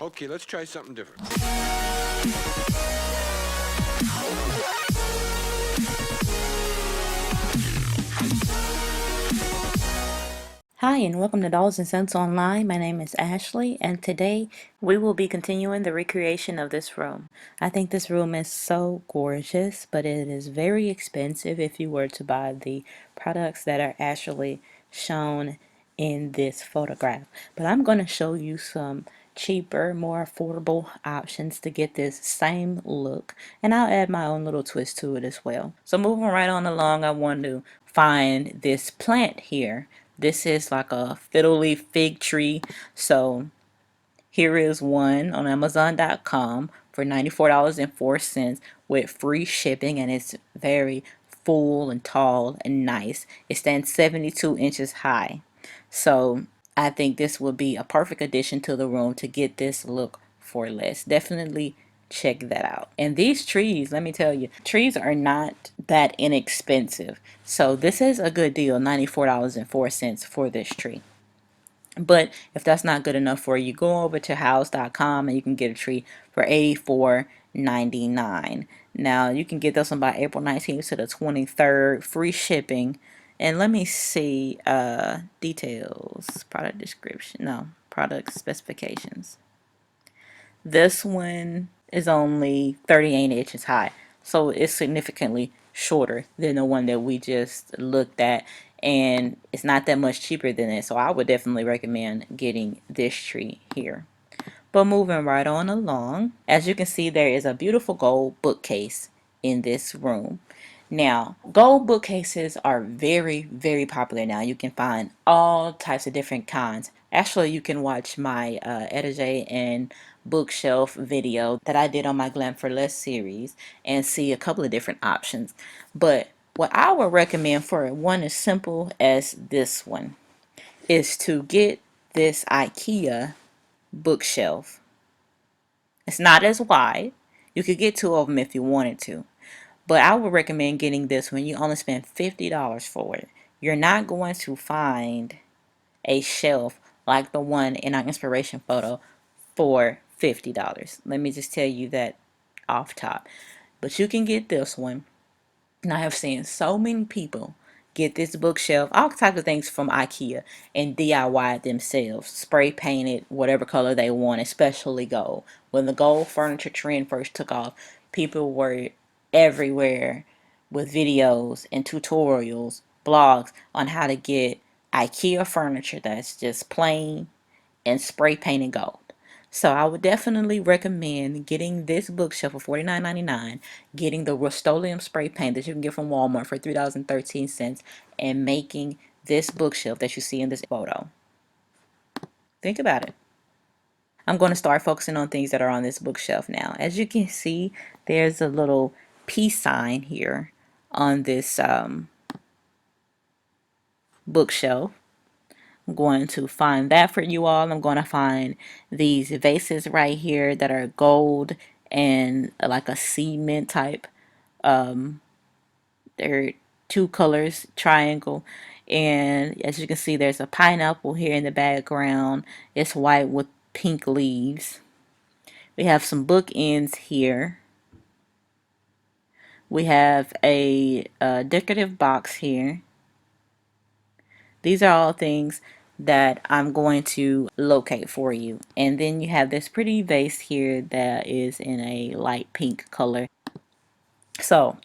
Okay, let's try something different. Hi, and welcome to Dollars and Cents Online. My name is Ashley, and today we will be continuing the recreation of this room. I think this room is so gorgeous, but it is very expensive if you were to buy the products that are actually shown in this photograph. But I'm going to show you some cheaper, more affordable options to get this same look, and I'll add my own little twist to it as well. So moving right on along, I want to find this plant here. This is like a fiddle leaf fig tree. So here is one on Amazon.com for $94.04 with free shipping, and it's very full and tall and nice. It stands 72 inches high. So I think this would be a perfect addition to the room to get this look for less. Definitely check that out. And these trees, let me tell you, trees are not that inexpensive. So this is a good deal, $94.04 for this tree. But if that's not good enough for you, go over to house.com and you can get a tree for $84.99. Now you can get this one by April 19th to the 23rd, free shipping. And let me see details, product description, no, product specifications. This one is only 38 inches high, so it's significantly shorter than the one that we just looked at, and it's not that much cheaper than it. So I would definitely recommend getting this tree here. But moving right on along, as you can see, there is a beautiful gold bookcase in this room. Now, gold bookcases are very, very popular now. You can find all types of different kinds. Actually, you can watch my Etage and bookshelf video that I did on my Glam for Less series and see a couple of different options. But what I would recommend for one as simple as this one is to get this IKEA bookshelf. It's not as wide. You could get two of them if you wanted to. But I would recommend getting this when you only spend $50 for it. You're not going to find a shelf like the one in our inspiration photo for $50. Let me just tell you that off top. But you can get this one. And I have seen so many people get this bookshelf, all types of things from IKEA, and DIY it themselves. Spray paint it whatever color they want, especially gold. When the gold furniture trend first took off, people were everywhere with videos and tutorials, blogs on how to get IKEA furniture that's just plain and spray painted gold. So I would definitely recommend getting this bookshelf for $49.99, getting the Rust-Oleum spray paint that you can get from Walmart for $3.13, and making this bookshelf that you see in this photo. Think about it. I'm going to start focusing on things that are on this bookshelf now. As you can see, there's a little peace sign here on this bookshelf. I'm going to find that for you all. I'm going to find these vases right here that are gold and like a cement type. They're two colors, triangle. And as you can see, there's a pineapple here in the background. It's white with pink leaves. We have some bookends here. We have a decorative box here. These are all things that I'm going to locate for you. And then you have this pretty vase here that is in a light pink color. So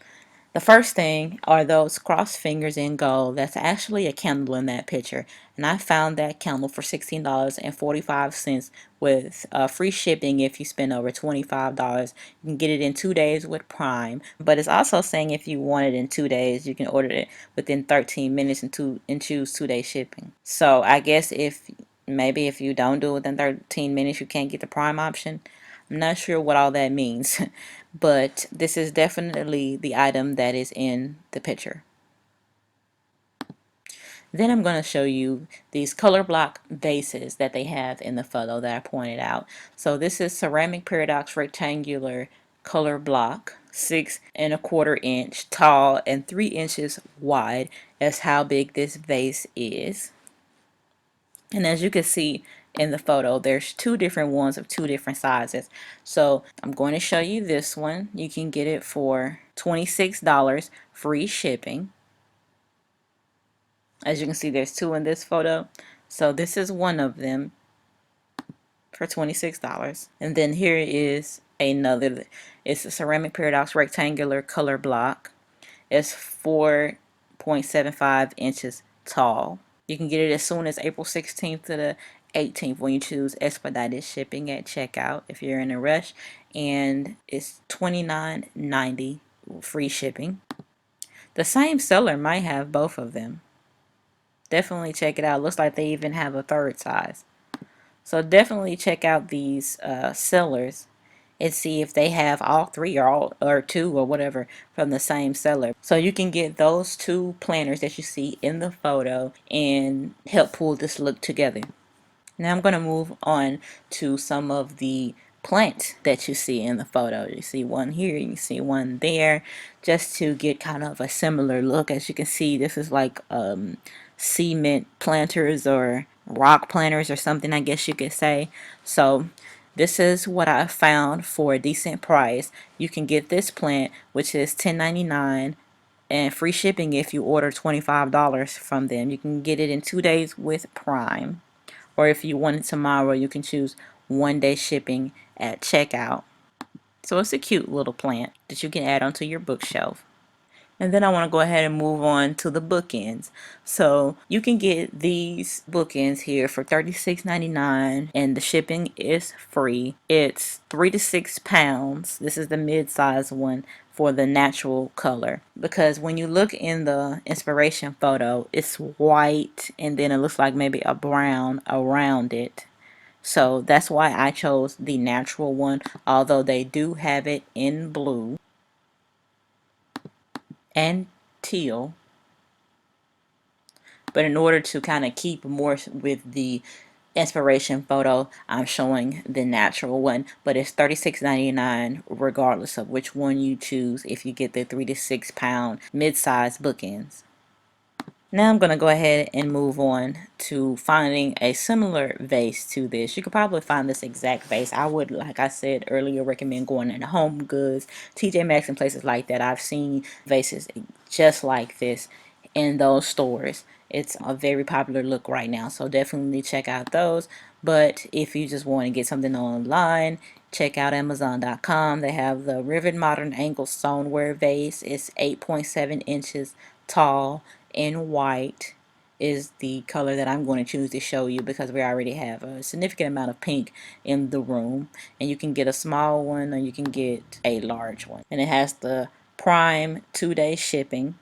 the first thing are those crossed fingers in gold. That's actually a candle in that picture. And I found that candle for $16.45 with free shipping if you spend over $25. You can get it in 2 days with Prime. But it's also saying if you want it in 2 days, you can order it within 13 minutes and choose 2 day shipping. So I guess if you don't do it within 13 minutes, you can't get the Prime option. I'm not sure what all that means, but this is definitely the item that is in the picture. Then I'm going to show you these color block vases that they have in the photo that I pointed out. So this is ceramic paradox rectangular color block, 6¼ inch tall and 3 inches wide. That's how big this vase is. And as you can see, in the photo. There's two different ones of two different sizes. So I'm going to show you this one. You can get it for $26, free shipping. As you can see, there's two in this photo. So this is one of them for $26. And then here is another. It's a ceramic paradox rectangular color block. It's 4.75 inches tall. You can get it as soon as April 16th to the 18th when you choose expedited shipping at checkout if you're in a rush. And it's $29.90 free shipping. The same seller might have both of them. Definitely check it out. Looks like they even have a third size. So definitely check out these sellers and see if they have all three or two or whatever from the same seller. So you can get those two planners that you see in the photo and help pull this look together. Now I'm going to move on to some of the plants that you see in the photo. You see one here, you see one there, just to get kind of a similar look. As you can see, this is like cement planters or rock planters or something, I guess you could say. So this is what I found for a decent price. You can get this plant, which is $10.99 and free shipping if you order $25 from them. You can get it in 2 days with Prime. Or if you want it tomorrow, you can choose 1 day shipping at checkout. So it's a cute little plant that you can add onto your bookshelf. And then I want to go ahead and move on to the bookends. So you can get these bookends here for $36.99 and the shipping is free. It's 3 to 6 pounds. This is the mid-size one for the natural color. Because when you look in the inspiration photo, it's white and then it looks like maybe a brown around it. So that's why I chose the natural one, although they do have it in blue and teal. But in order to kind of keep more with the inspiration photo, I'm showing the natural one. But it's $36.99 regardless of which one you choose if you get the 3 to 6 pound mid-size bookends. Now I'm going to go ahead and move on to finding a similar vase to this. You could probably find this exact vase. I would, like I said earlier, recommend going into Home Goods, TJ Maxx, and places like that. I've seen vases just like this in those stores. It's a very popular look right now, so definitely check out those. But if you just want to get something online, check out Amazon.com. They have the Rivet Modern Angle Stoneware Vase. It's 8.7 inches tall in white is the color that I'm going to choose to show you because we already have a significant amount of pink in the room. And you can get a small one or you can get a large one. And it has the Prime 2-day shipping.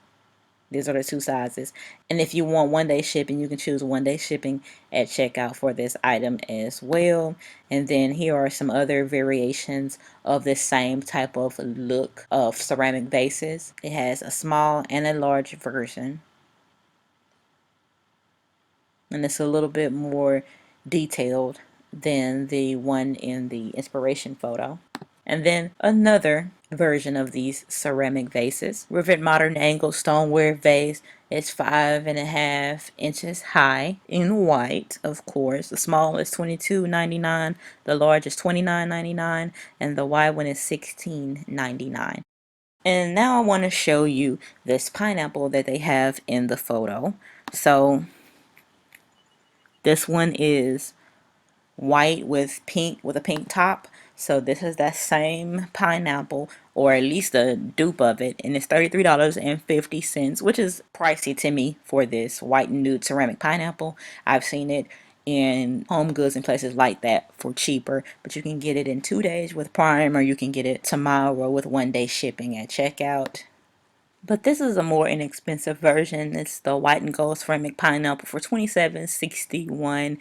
These are the two sizes. And if you want 1-day shipping, you can choose 1-day shipping at checkout for this item as well. And then here are some other variations of this same type of look of ceramic vases. It has a small and a large version. And it's a little bit more detailed than the one in the inspiration photo. And then another version of these ceramic vases. Rivet Modern Angle Stoneware Vase. It's 5.5 inches high in white, of course. The small is $22.99, the large is $29.99, and the wide one is $16.99. And now I want to show you this pineapple that they have in the photo. So this one is white with a pink top. So this is that same pineapple, or at least a dupe of it, and it's $33.50, which is pricey to me for this white and nude ceramic pineapple. I've seen it in Home Goods and places like that for cheaper, but you can get it in 2 days with Prime, or you can get it tomorrow with 1-day shipping at checkout. But this is a more inexpensive version. It's the white and gold ceramic pineapple for $27.61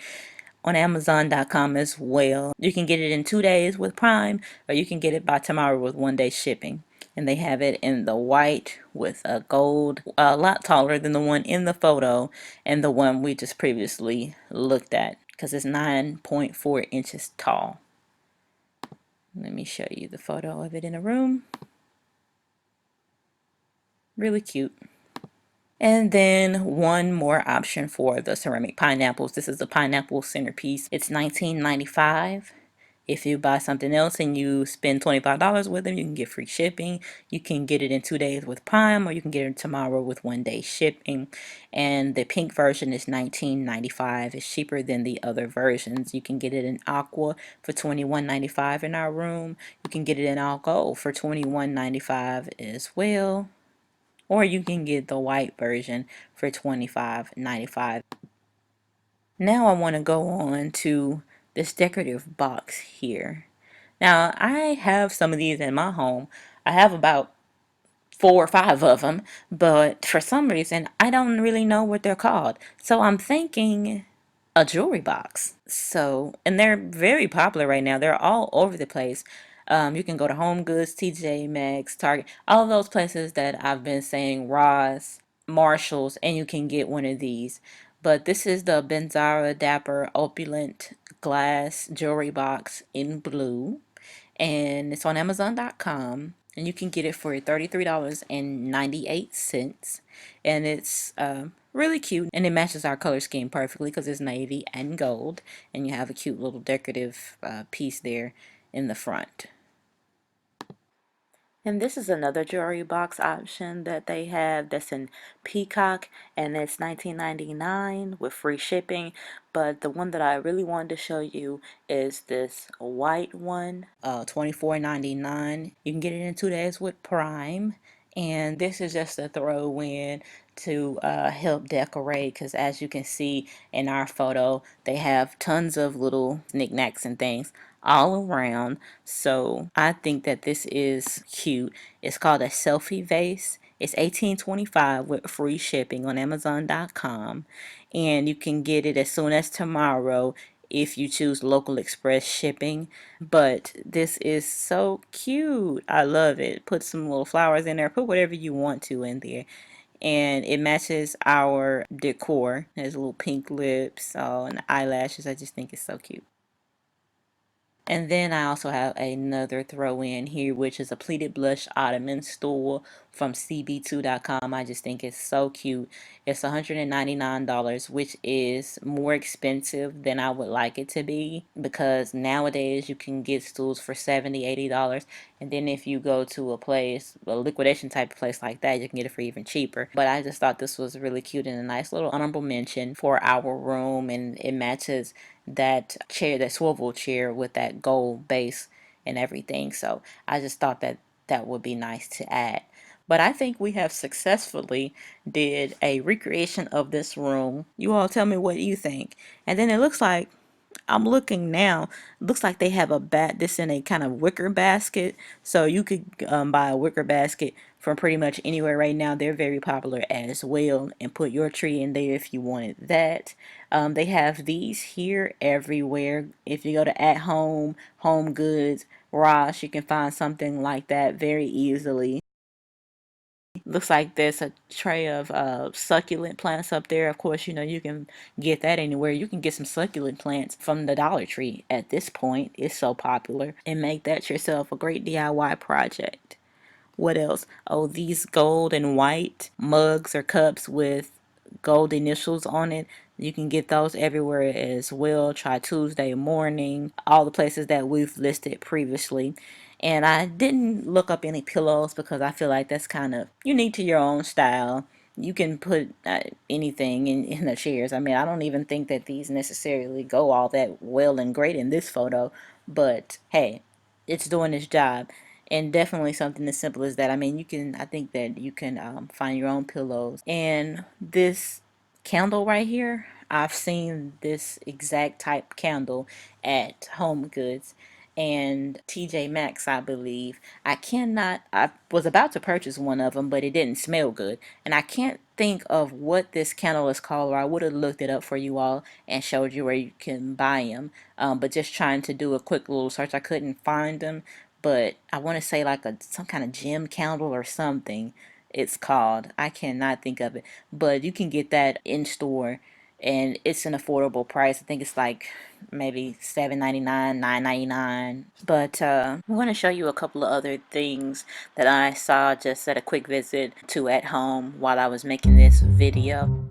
on Amazon.com as well. You can get it in 2 days with Prime, or you can get it by tomorrow with 1-day shipping. And they have it in the white with a gold, a lot taller than the one in the photo and the one we just previously looked at, because it's 9.4 inches tall. Let me show you the photo of it in a room. Really cute. And then one more option for the ceramic pineapples. This is the pineapple centerpiece. It's $19.95. If you buy something else and you spend $25 with them, you can get free shipping. You can get it in 2 days with Prime, or you can get it tomorrow with 1 day shipping. And the pink version is $19.95. It's cheaper than the other versions. You can get it in aqua for $21.95 in our room. You can get it in all gold for $21.95 as well. Or you can get the white version for $25.95. Now I want to go on to this decorative box here. Now I have some of these in my home. I have about 4 or 5 of them, but for some reason I don't really know what they're called. So I'm thinking a jewelry box. So, and they're very popular right now. They're all over the place. You can go to Home Goods, TJ Maxx, Target, all of those places that I've been saying, Ross, Marshalls, and you can get one of these. But this is the Benzara Dapper Opulent Glass Jewelry Box in blue, and it's on Amazon.com, and you can get it for $33.98, and it's really cute, and it matches our color scheme perfectly because it's navy and gold, and you have a cute little decorative piece there in the front. And this is another jewelry box option that they have that's in peacock, and it's $19.99 with free shipping. But the one that I really wanted to show you is this white one, $24.99. You can get it in 2 days with Prime. And this is just a throw in to help decorate, because as you can see in our photo, they have tons of little knickknacks and things all around. So I think that this is cute. It's called a selfie vase. It's $18.25 with free shipping on Amazon.com, and you can get it as soon as tomorrow if you choose local express shipping. But this is so cute. I love it. Put some little flowers in there. Put whatever you want to in there. And it matches our decor. There's little pink lips, and eyelashes. I just think it's so cute. And then I also have another throw in here, which is a pleated blush ottoman stool from cb2.com. I just think it's so cute. It's $199, which is more expensive than I would like it to be, because nowadays you can get stools for $70, $80. And then if you go to a place, a liquidation type of place like that, you can get it for even cheaper. But I just thought this was really cute and a nice little honorable mention for our room, and it matches that chair, that swivel chair, with that gold base and everything. So I just thought that that would be nice to add. But I think we have successfully did a recreation of this room. You all tell me what you think. And then it looks like, I'm looking now, looks like they have a this in a kind of wicker basket. So you could buy a wicker basket from pretty much anywhere right now. They're very popular as well, and put your tree in there if you wanted that. They have these here everywhere. If you go to At Home, Home Goods, Ross, you can find something like that very easily. Looks like there's a tray of succulent plants up there. Of course, you know, you can get that anywhere. You can get some succulent plants from the Dollar Tree at this point. It's so popular. And make that yourself a great DIY project. What else? Oh, these gold and white mugs or cups with gold initials on it. You can get those everywhere as well. Try Tuesday Morning, all the places that we've listed previously. And I didn't look up any pillows because I feel like that's kind of unique to your own style. You can put anything in the chairs. I mean, I don't even think that these necessarily go all that well and great in this photo, but hey, it's doing its job. And definitely something as simple as that. I mean, I think that you can find your own pillows. And this candle right here, I've seen this exact type candle at Home Goods and TJ Maxx, I believe. I was about to purchase one of them, but it didn't smell good. And I can't think of what this candle is called, or I would have looked it up for you all and showed you where you can buy them. But just trying to do a quick little search, I couldn't find them. But I want to say like some kind of gem candle or something it's called. I cannot think of it. But you can get that in store and it's an affordable price. I think it's like maybe $7.99, $9.99. But I'm going to show you a couple of other things that I saw just at a quick visit to at home while I was making this video.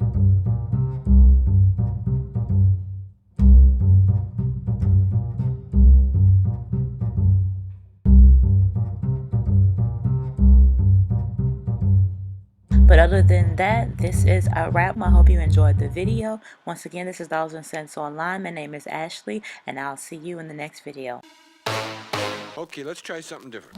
But other than that, this is a wrap. I hope you enjoyed the video. Once again, this is Dollars and Cents Online. My name is Ashley, and I'll see you in the next video. Okay, let's try something different.